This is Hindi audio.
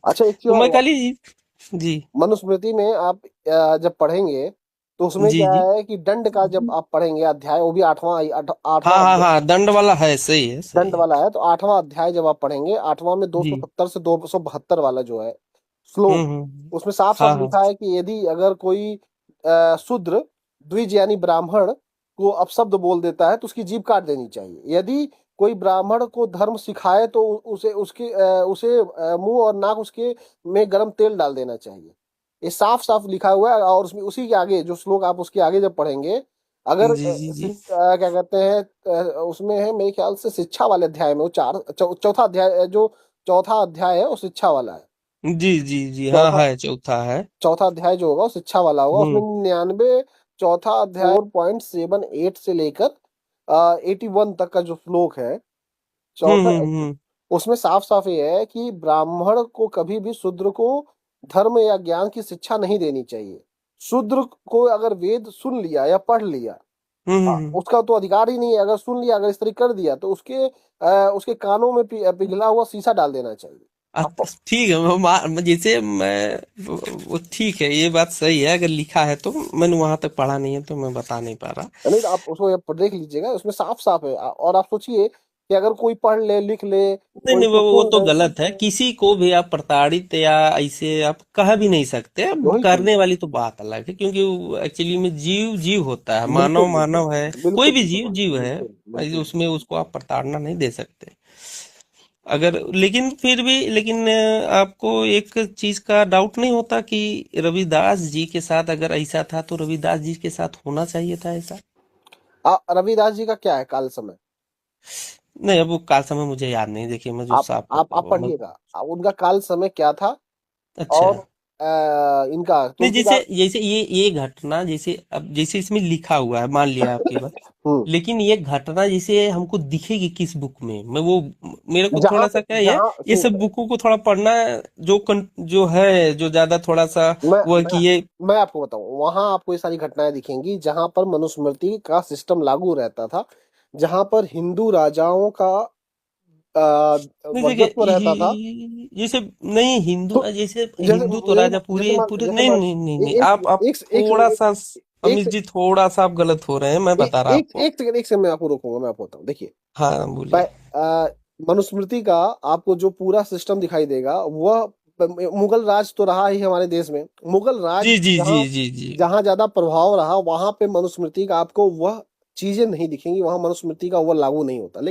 अच्छा, एक चीज तो और मैं हुआ, खाली जी मनुस्मृति में आप जब पढ़ेंगे तो उसमें जी क्या जी। है कि दंड का जब आप पढ़ेंगे अध्याय, वो भी हाँ आठवां हाँ अध्याय हाँ, दंड वाला है, सही है सही दंड है। वाला है। तो आठवां अध्याय जब आप पढ़ेंगे, आठवां में जी। 270 से 272 वाला जो है श्लोक, उसमें साफ साफ हाँ हाँ। लिखा है कि यदि अगर कोई शूद्र द्विज यानी ब्राह्मण को अपशब्द बोल देता है तो उसकी जीभ काट देनी चाहिए। यदि कोई ब्राह्मण को धर्म सिखाए तो उसे मुंह और नाक उसके में गर्म तेल डाल देना चाहिए। ये साफ साफ लिखा हुआ है। और उसमें उसी के आगे जो श्लोक आप उसके आगे जब पढ़ेंगे, अगर जी जी जी। क्या कहते हैं, उसमें है मेरे ख्याल से शिक्षा वाले अध्याय में, वो चौथा अध्याय जो चौथा अध्याय है वो शिक्षा वाला है। जी जी जी, हाँ चौथा है, चौथा है। चौथा अध्याय जो होगा वो शिक्षा वाला होगा। उसमें हम्म 99, चौथा अध्याय 4.78 से लेकर 81 तक का जो श्लोक है, चौथा, हम्म। उसमें साफ साफ ये है कि ब्राह्मण को कभी भी शूद्र को धर्म या ज्ञान की शिक्षा नहीं देनी चाहिए। शूद्र को अगर वेद सुन लिया या पढ़ लिया, उसका तो अधिकार ही नहीं है। अगर सुन लिया, अगर इस तरह कर दिया, तो उसके कानों में पिघला हुआ शीशा डाल देना चाहिए। आप ठीक है, जैसे मैं वो ठीक है, ये बात सही है, अगर लिखा है तो मैंने वहां तक पढ़ा नहीं है तो मैं बता नहीं पा रहा। नहीं, तो आप उसको देख लीजिएगा, उसमें साफ साफ है। और आप सोचिए कि अगर कोई पढ़ ले लिख ले, नहीं कोई नहीं, इसको वो सुन तो ले, गलत है, किसी को भी आप प्रताड़ित या ऐसे आप कह भी नहीं सकते। अब वही चीज। करने वाली तो बात अलग है, क्योंकि एक्चुअली में जीव जीव होता है, मानव बिल्कुल बिल्कुल मानव है, कोई बिल्कुल भी बिल्कुल जीव जीव है। बिल्कुल बिल्कुल। उसमें उसको आप प्रताड़ना नहीं दे सकते। अगर लेकिन फिर भी, लेकिन आपको एक चीज का डाउट नहीं होता कि रविदास जी के साथ अगर ऐसा था तो रविदास जी के साथ होना चाहिए था ऐसा? रविदास जी का क्या है काल समय? नहीं, अब वो काल समय मुझे याद नहीं, देखिए मैं जो साफ आप मैं, पढ़िएगा, उनका काल समय क्या था। अच्छा। और इनका नहीं, जैसे तुलसीदास। जैसे ये घटना, जैसे अब जैसे इसमें लिखा हुआ है, मान लिया आपकी बात, हम्म। लेकिन ये घटना जैसे हमको दिखेगी किस बुक में, मैं वो, मेरे को जहां थोड़ा पे सा क्या है, जहां ये सब सुनिए, बुकों को थोड़ा पढ़ना, जो है, जो ज्यादा थोड़ा सा मैं वो है मैं कि ये, मैं आपको बताऊं, वहां आपको ये सारी घटनाएं दिखेंगी जहां पर मनुस्मृति का सिस्टम लागू रहता था, जहां पर हिंदू राजाओं का नहीं वर्चस्व देखिए, रहता था। जैसे, नहीं हिंदू, तो जैसे जैसे हिंदू तो जैसे राजा जैसे पूरे मान पूरे, जैसे नहीं मान नहीं नहीं नहीं, एक आप एक थोड़ा सा, एक अमित जी थोड़ा सा आप गलत हो रहे हैं, मैं एक बता रहा आपको। एक सेकंड मैं आपको रोकूंगा, मैं आपको बताऊं, देखिए। हाँ बोलिए। पै- अ, मनुस्मृति का आपको जो पूरा सिस्टम दिखाई देगा, वह मुगल राज तो रहा ही हमारे देश में। मुगल राज जी जी जी जहाँ जी जी। जहाँ ज्यादा प्रभाव रहा, वहां पे मनुस्मृति का आपको वह चीजें नहीं दिखेंगी, वहां मनुस्मृति का वह लागू नहीं होता।